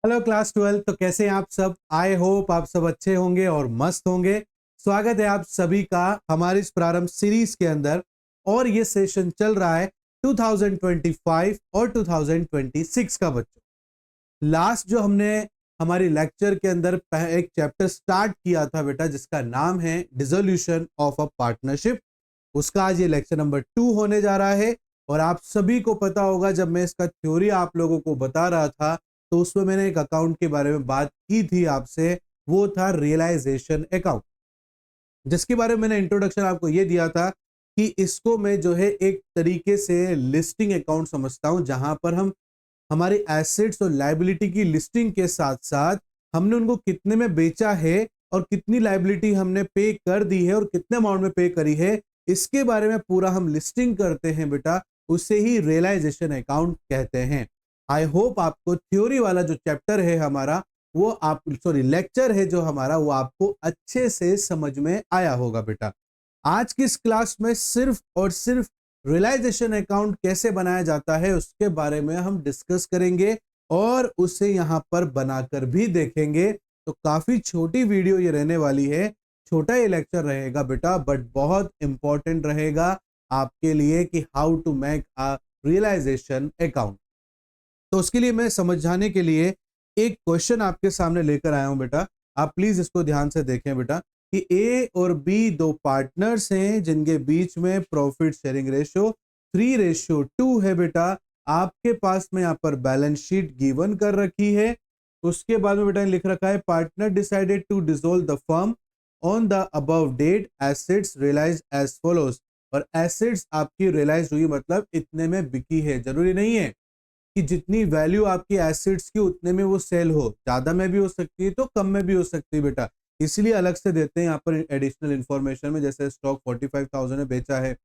Hello class 12। तो कैसे हैं आप सब? आई होप आप सब अच्छे होंगे और मस्त होंगे। स्वागत है आप सभी का हमारी इस प्रारंभ सीरीज के अंदर। और ये सेशन चल रहा है 2025 और 2026 का। बच्चों, लास्ट जो हमने हमारी लेक्चर के अंदर एक चैप्टर स्टार्ट किया था बेटा, जिसका नाम है डिसोल्यूशन ऑफ अ पार्टनरशिप, उसका आज ये लेक्चर नंबर 2 होने जा रहा है। और आप सभी को पता होगा, जब मैं इसका थ्योरी आप लोगों को बता रहा था तो उसमें मैंने एक अकाउंट के बारे में बात की थी आपसे, वो था रियलाइजेशन अकाउंट, जिसके बारे में मैंने इंट्रोडक्शन आपको ये दिया था कि इसको मैं जो है एक तरीके से लिस्टिंग अकाउंट समझता हूं, जहां पर हम हमारे एसेट्स और लायबिलिटी की लिस्टिंग के साथ साथ हमने उनको कितने में बेचा है और कितनी लायबिलिटी हमने पे कर दी है और कितने अमाउंट में पे करी है, इसके बारे में पूरा हम लिस्टिंग करते हैं बेटा। उसे ही रियलाइजेशन अकाउंट कहते हैं। आई होप आपको थ्योरी वाला जो चैप्टर है हमारा, वो आप सॉरी लेक्चर है जो हमारा, वो आपको अच्छे से समझ में आया होगा बेटा। आज की इस क्लास में सिर्फ और सिर्फ रियलाइजेशन अकाउंट कैसे बनाया जाता है उसके बारे में हम डिस्कस करेंगे और उसे यहां पर बनाकर भी देखेंगे। तो काफी छोटी वीडियो ये रहने वाली है, छोटा ये लेक्चर रहेगा बेटा, बट बहुत इंपॉर्टेंट रहेगा आपके लिए कि how to make a realisation account. तो उसके लिए मैं समझाने के लिए एक क्वेश्चन आपके सामने लेकर आया हूं बेटा। आप प्लीज इसको ध्यान से देखें बेटा कि ए और बी दो पार्टनर्स हैं जिनके बीच में प्रॉफिट शेयरिंग रेशियो 3:2 है बेटा। आपके पास में यहाँ पर बैलेंस शीट गिवन कर रखी है। उसके बाद में बेटा लिख रखा है partner decided to dissolve the firm on the above date, assets realise as follows. और एसेट्स आपकी रियलाइज हुई मतलब इतने में बिकी है। जरूरी नहीं है कि जितनी वैल्यू आपकी एसेट्स की उतने में वो सेल हो, ज्यादा में भी हो सकती है तो कम में भी हो सकती है बेटा। इसलिए अलग से देते हैं यहाँ पर एडिशनल इंफॉर्मेशन में, जैसे स्टॉक 45,000 में बेचा है,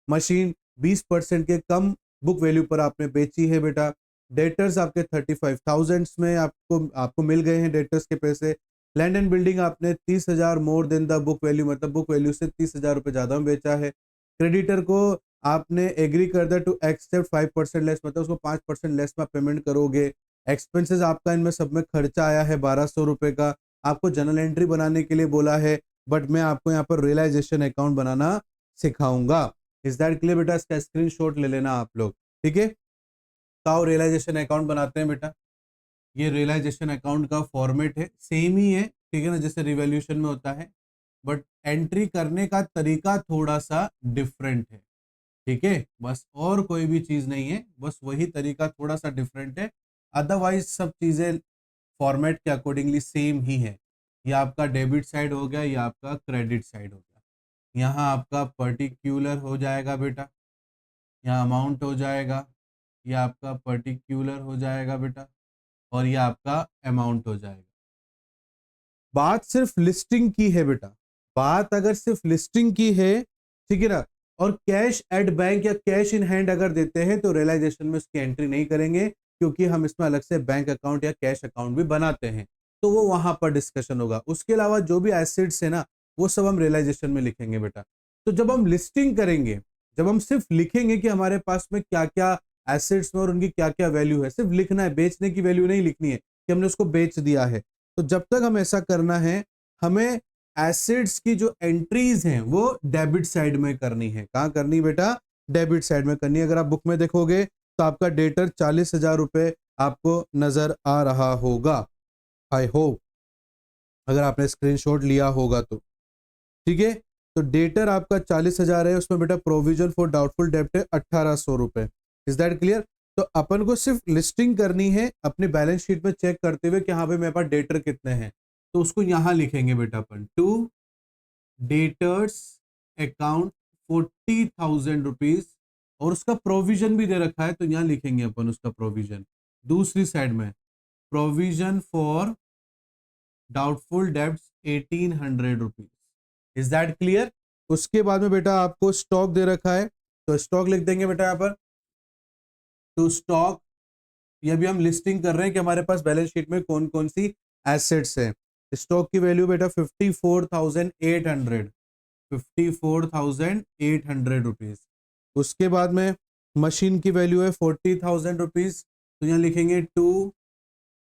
मशीन 20% के कम बुक वैल्यू पर आपने बेची है बेटा, डेटर्स आपके 35,000 में आपको आपको मिल गए हैं डेटर्स के पैसे, लैंड एंड बिल्डिंग आपने 30,000 more than the book value, मतलब बुक वैल्यू से 30,000 रुपए ज्यादा में बेचा है। क्रेडिटर को आपने एग्री कर दिया टू एक्सेप्ट 5% लेस, मतलब उसको 5% लेस में पेमेंट करोगे। एक्सपेंसेस आपका इनमें सब में खर्चा आया है 1,200 रुपए का, आपको जर्नल एंट्री बनाने के लिए बोला है, बट मैं आपको यहाँ पर रियलाइजेशन अकाउंट बनाना सिखाऊंगा। इज दैट क्लियर बेटा? इसका स्क्रीनशॉट ले लेना आप लोग, ठीक है। तो रियलाइजेशन अकाउंट बनाते हैं बेटा। ये रियलाइजेशन अकाउंट का फॉर्मेट है, सेम ही है, ठीक है ना, जैसे रिवॉल्यूशन में होता है, बट एंट्री करने का तरीका थोड़ा सा डिफरेंट है, ठीक है। बस और कोई भी चीज नहीं है, बस वही तरीका थोड़ा सा डिफरेंट है। अदरवाइज सब चीजें फॉर्मेट के अकॉर्डिंगली सेम ही है। ये आपका डेबिट साइड हो गया, ये आपका क्रेडिट साइड हो गया। यहाँ आपका पर्टिक्यूलर हो जाएगा बेटा, यहाँ अमाउंट हो जाएगा, ये आपका पर्टिक्यूलर हो जाएगा बेटा, और ये आपका अमाउंट हो जाएगा। बात सिर्फ लिस्टिंग की है बेटा, बात अगर सिर्फ लिस्टिंग की है, ठीक है ना, और कैश एट बैंक या कैश इन हैंड अगर देते हैं तो रियलाइजेशन में उसकी एंट्री नहीं करेंगे, क्योंकि हम इसमें अलग से बैंक अकाउंट या कैश अकाउंट भी बनाते हैं, तो वो वहां पर डिस्कशन होगा। उसके अलावा जो भी एसेट्स है ना, वो सब हम रियलाइजेशन में लिखेंगे बेटा। तो जब हम लिस्टिंग करेंगे, जब हम सिर्फ लिखेंगे कि हमारे पास में क्या क्या एसेट्स में और उनकी क्या क्या वैल्यू है, सिर्फ लिखना है, बेचने की वैल्यू नहीं लिखनी है कि हमने उसको बेच दिया है। तो जब तक हम ऐसा करना है, हमें एसिड्स की जो एंट्रीज हैं वो डेबिट साइड में करनी है। कहां करनी बेटा? डेबिट साइड में करनी है। अगर आप बुक में देखोगे तो आपका डेटर 40,000 रुपए आपको नजर आ रहा होगा। आई होप अगर आपने स्क्रीनशॉट लिया होगा तो, ठीक है। तो डेटर आपका 40,000 है, उसमें बेटा प्रोविजन फॉर डाउटफुल डेब्ट है 1,800 रुपए। Is that clear? तो अपन को सिर्फ लिस्टिंग करनी है, अपने बैलेंस शीट में चेक करते हुए कि हाँ भाई मेरे पास डेटर कितने हैं, तो उसको यहां लिखेंगे बेटा अपन, टू डेटर्स अकाउंट 40,000 रुपीज, और उसका प्रोविजन भी दे रखा है तो यहां लिखेंगे अपन उसका प्रोविजन। दूसरी साइड में provision for doubtful debts 1,800 rupees. Is that clear? उसके बाद में बेटा आपको स्टॉक दे रखा है, तो स्टॉक लिख देंगे बेटा यहाँ पर। तो स्टॉक, ये भी हम लिस्टिंग कर रहे हैं कि हमारे पास बैलेंस शीट में कौन कौन सी एसेट्स हैं। स्टॉक की वैल्यू बेटा 54,800, 54,800 रुपीज। उसके बाद में मशीन की वैल्यू है 40,000 रुपीज, तो यहाँ लिखेंगे टू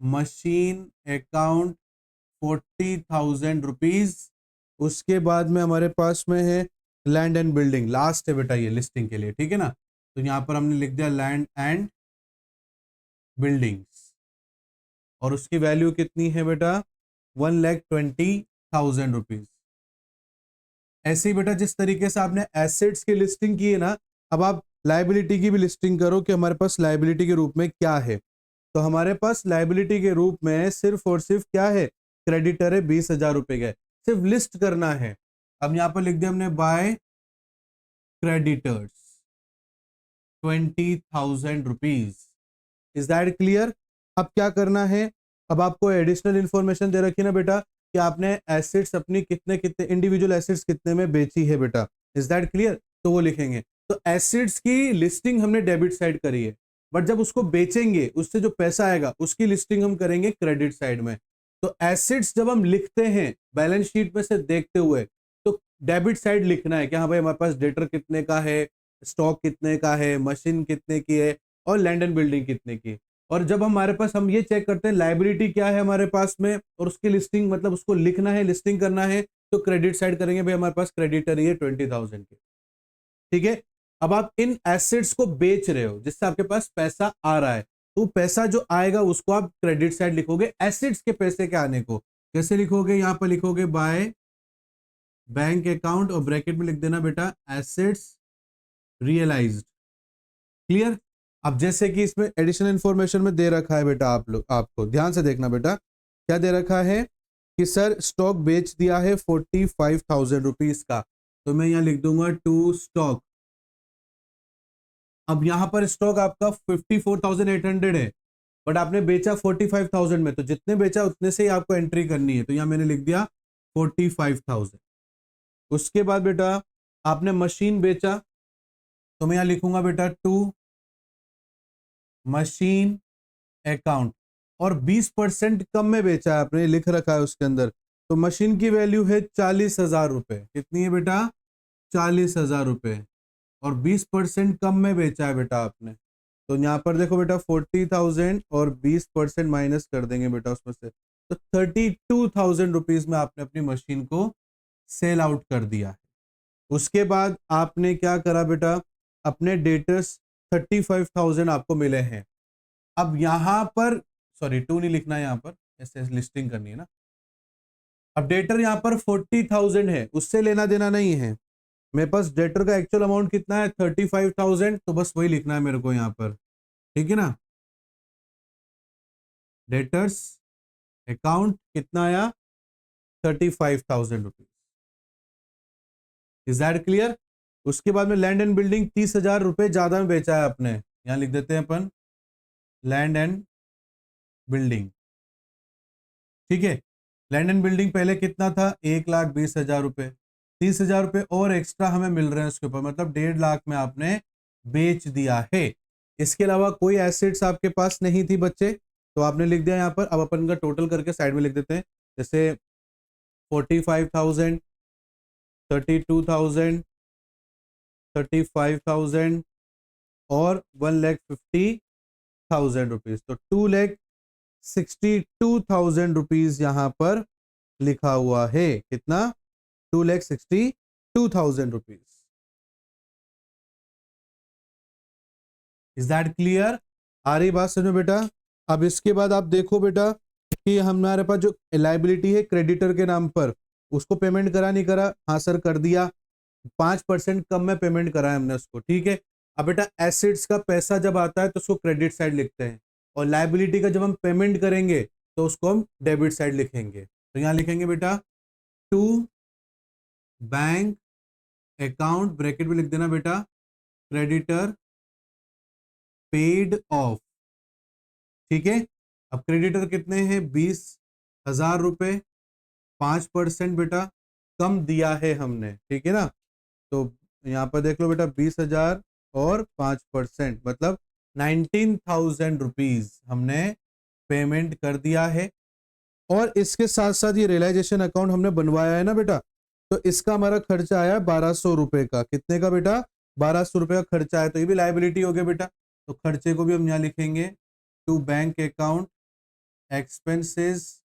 मशीन अकाउंट 40,000 रुपीज। उसके बाद में हमारे पास में है लैंड एंड बिल्डिंग, लास्ट है बेटा ये लिस्टिंग के लिए, ठीक है ना। तो यहां पर हमने लिख दिया लैंड एंड बिल्डिंग्स, और उसकी वैल्यू कितनी है बेटा 1,20,000 रुपीज। ऐसे ही बेटा जिस तरीके से आपने एसेट्स की लिस्टिंग की है ना, अब आप लायबिलिटी की भी लिस्टिंग करो कि हमारे पास लायबिलिटी के रूप में क्या है। तो हमारे पास लायबिलिटी के रूप में सिर्फ और सिर्फ क्या है, क्रेडिटर है 20,000 रुपए का, सिर्फ लिस्ट करना है। अब यहां पर लिख दिया हमने by creditors 20,000 rupees. Is that clear. अब क्या करना है, अब आपको एडिशनल इंफॉर्मेशन दे रखी ना बेटा कि आपने एसेट्स अपनी कितने कितने इंडिविजुअल एसेट्स कितने में बेची है बेटा। Is that clear. तो वो लिखेंगे। तो एसेट्स की लिस्टिंग हमने डेबिट साइड करी है, बट जब उसको बेचेंगे उससे जो पैसा आएगा उसकी लिस्टिंग हम करेंगे क्रेडिट साइड में। तो एसेट्स जब हम लिखते हैं बैलेंस शीट में से देखते हुए, तो डेबिट साइड लिखना है कि हाँ भाई हमारे पास डेटर कितने का है, स्टॉक कितने का है, मशीन कितने की है, और लैंड एंड बिल्डिंग कितने की। और जब हमारे पास हम ये चेक करते हैं लायबिलिटी क्या है हमारे पास में, और उसकी लिस्टिंग मतलब उसको लिखना है, लिस्टिंग करना है, तो क्रेडिट साइड करेंगे भाई हमारे पास क्रेडिटर ही है 20,000 के, ठीक है। अब आप इन एसेट्स को बेच रहे हो जिससे आपके पास पैसा आ रहा है, तो पैसा जो आएगा उसको आप क्रेडिट साइड लिखोगे। एसेट्स के पैसे के आने को कैसे लिखोगे, यहां पर लिखोगे बाय बैंक अकाउंट और ब्रैकेट में लिख देना बेटा एसेट्स रियलाइज्ड। क्लियर। अब जैसे कि इसमें एडिशनल इंफॉर्मेशन में दे रखा है बेटा, आप लोग आपको ध्यान से देखना बेटा, क्या दे रखा है कि सर स्टॉक बेच दिया है 45,000 रुपीज का, तो मैं यहां लिख दूंगा टू स्टॉक। अब यहां पर स्टॉक आपका 54,800 है, बट आपने बेचा 45,000 में, तो जितने बेचा उतने से ही आपको एंट्री करनी है, तो यहां मैंने लिख दिया 45,000। उसके बाद बेटा आपने मशीन बेचा, तो मैं यहां लिखूंगा बेटा टू मशीन अकाउंट, और 20% कम में बेचा है आपने, लिख रखा है उसके अंदर। तो मशीन की वैल्यू है 40,000 रुपए। कितनी है बेटा 40,000 रुपए, और 20% कम में बेचा है बेटा आपने। तो यहाँ पर देखो बेटा 40,000 और 20% माइनस कर देंगे बेटा उसमें से, तो 32,000 रुपीज में आपने अपनी मशीन को सेल आउट कर दिया है। उसके बाद आपने क्या करा बेटा, अपने डेटर्स 35,000 आपको मिले हैं। अब यहां पर सॉरी टू नहीं लिखना है, यहां पर ऐसे लिस्टिंग करनी है ना। अब डेटर यहां पर 40,000 है, उससे लेना देना नहीं है, मेरे पास डेटर का एक्चुअल अमाउंट कितना है 35,000, तो बस वही लिखना है मेरे को यहां पर, ठीक है ना। डेटर्स अकाउंट कितना आया 35,000 रुपीज। Is that clear. उसके बाद में लैंड एंड बिल्डिंग 30,000 रुपए ज्यादा में बेचा है आपने, यहां लिख देते हैं अपन लैंड एंड बिल्डिंग, ठीक है। लैंड एंड बिल्डिंग पहले कितना था 1,20,000 रुपए, 30,000 रुपए और एक्स्ट्रा हमें मिल रहे हैं उसके ऊपर, मतलब 1.5 लाख में आपने बेच दिया है। इसके अलावा कोई एसेट्स आपके पास नहीं थी बच्चे, तो आपने लिख दिया यहाँ पर। अब अपन का टोटल करके साइड में लिख देते हैं, जैसे 45,000, 32,000, 35,000 और 1,50,000 रुपीज, तो 2,62,000 रुपीज यहां पर लिखा हुआ है। कितना 2,62,000 रुपीज। Is that clear. आ रही बात समझ में बेटा। अब इसके बाद आप देखो बेटा कि हमारे पास जो लायबिलिटी है क्रेडिटर के नाम पर, उसको पेमेंट करा नहीं करा, हाँ सर कर दिया, 5% कम में पेमेंट करा है हमने उसको, ठीक है। अब बेटा एसेट्स का पैसा जब आता है तो उसको क्रेडिट साइड लिखते हैं, और लायबिलिटी का जब हम पेमेंट करेंगे तो उसको हम डेबिट साइड लिखेंगे। तो यहां लिखेंगे बेटा टू बैंक अकाउंट, ब्रैकेट में लिख देना बेटा क्रेडिटर पेड ऑफ, ठीक है। अब क्रेडिटर कितने हैं 20,000 रुपए, 5% बेटा कम दिया है हमने, ठीक है ना। तो यहाँ पर देख लो बेटा 20,000 और 5% मतलब 19,000 रुपीज हमने पेमेंट कर दिया है। और इसके साथ साथ ये रियलाइजेशन अकाउंट हमने बनवाया है ना बेटा, तो इसका हमारा खर्चा आया 1,200 रुपए का। कितने का बेटा 1,200 रुपए का खर्चा है, तो ये भी लायबिलिटी हो गया बेटा। तो खर्चे को भी हम यहाँ लिखेंगे to bank account expenses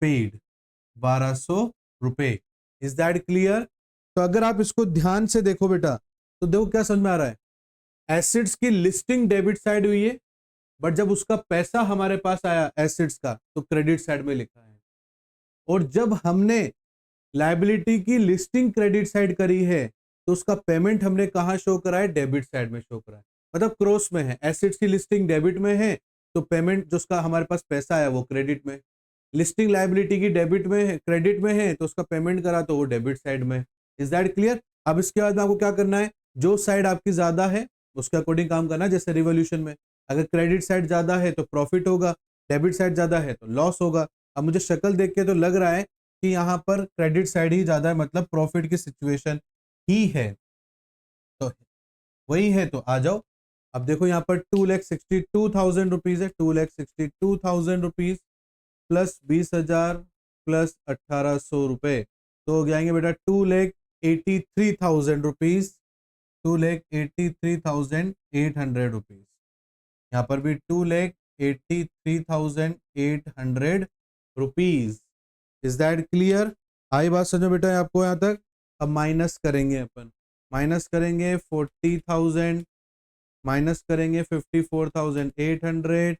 paid 1200 रुपए। Is that clear? तो अगर आप इसको ध्यान से देखो बेटा, तो देखो क्या समझ में आ रहा है। एसिड्स की लिस्टिंग डेबिट साइड हुई है, बट जब उसका पैसा हमारे पास आया एसिड्स का तो क्रेडिट साइड में लिखा है। और जब हमने लायबिलिटी की लिस्टिंग क्रेडिट साइड करी है तो उसका पेमेंट हमने कहां शो करा है? डेबिट साइड में शो करा है, मतलब क्रॉस में है। एसिड्स की लिस्टिंग डेबिट में है तो पेमेंट जो उसका हमारे पास पैसा आया वो क्रेडिट में। लिस्टिंग लायबिलिटी की डेबिट में है, क्रेडिट में है, तो उसका पेमेंट करा तो वो डेबिट साइड में। Is that clear? अब इसके बाद में आपको क्या करना है, जो साइड आपकी ज्यादा है उसके अकॉर्डिंग काम करना है। जैसे रिवॉल्यूशन में अगर क्रेडिट साइड ज्यादा है तो प्रॉफिट होगा, डेबिट साइड ज्यादा है तो लॉस होगा। अब मुझे शक्ल देख के तो लग रहा है कि यहाँ पर क्रेडिट साइड ही ज्यादा है, मतलब प्रॉफिट की सिचुएशन ही है। तो वही है, तो आ जाओ। अब देखो यहाँ पर 2,62,000 रुपीज है, 2,62,000 रुपीज प्लस 20,000 प्लस 1,800 रुपए, तो हो जाएंगे बेटा 2,83,000 रुपीज, 2,83,800 रुपीज। यहाँ पर भी 2,83,800 रुपीज। Is that clear? आई बात समझो बेटा आपको यहाँ तक? अब माइनस करेंगे अपन, माइनस करेंगे 40,000, माइनस करेंगे 54,800,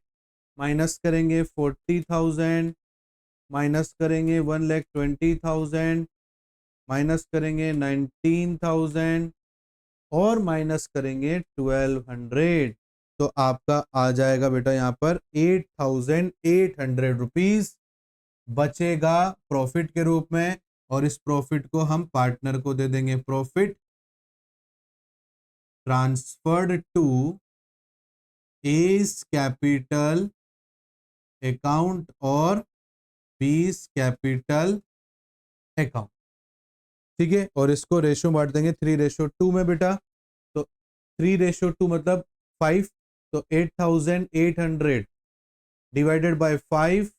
माइनस करेंगे 40,000, माइनस करेंगे 1,20,000, माइनस करेंगे 19,000 और माइनस करेंगे 1,200। तो आपका आ जाएगा बेटा यहाँ पर 8,800 रुपीज बचेगा प्रॉफिट के रूप में, और इस प्रॉफिट को हम पार्टनर को दे देंगे। Profit transferred to A's capital account और बी's कैपिटल अकाउंट। ठीक है, और इसको रेशो बांट देंगे 3:2 में बेटा। तो 3:2 मतलब 5, तो 8,800 डिवाइडेड बाय 5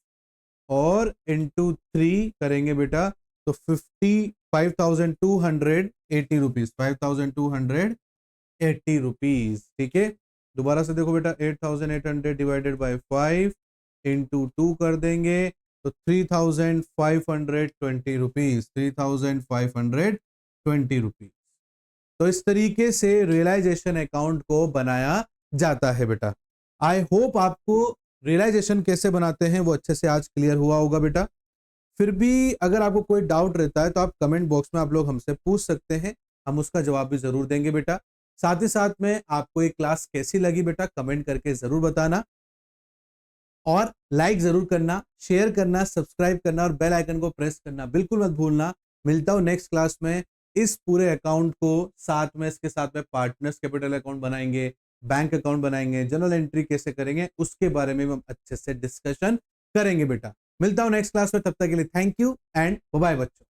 और इंटू 3 करेंगे बेटा, तो 5,280 रुपीज, 5,280 रुपीज। ठीक है, दोबारा से देखो बेटा, 8,800 डिवाइडेड बाय 5 इंटू 2 कर देंगे तो 3,520 रुपीज, 3,520 रुपीज। तो इस तरीके से रियलाइजेशन अकाउंट को बनाया जाता है बेटा। आई होप आपको रियलाइजेशन कैसे बनाते हैं वो अच्छे से आज क्लियर हुआ होगा बेटा। फिर भी अगर आपको कोई डाउट रहता है तो आप कमेंट बॉक्स में आप लोग हमसे पूछ सकते हैं, हम उसका जवाब भी जरूर देंगे बेटा। साथ ही साथ में आपको ये क्लास कैसी लगी बेटा कमेंट करके जरूर बताना, और लाइक जरूर करना, शेयर करना, सब्सक्राइब करना और बेल आइकन को प्रेस करना बिल्कुल मत भूलना। मिलता हूं नेक्स्ट क्लास में। इस पूरे अकाउंट को साथ में, इसके साथ में पार्टनर्स कैपिटल अकाउंट बनाएंगे, बैंक अकाउंट बनाएंगे, जनरल एंट्री कैसे करेंगे उसके बारे में हम अच्छे से डिस्कशन करेंगे बेटा। मिलता हूं नेक्स्ट क्लास में, तब तक के लिए thank you and bye bye बच्चों।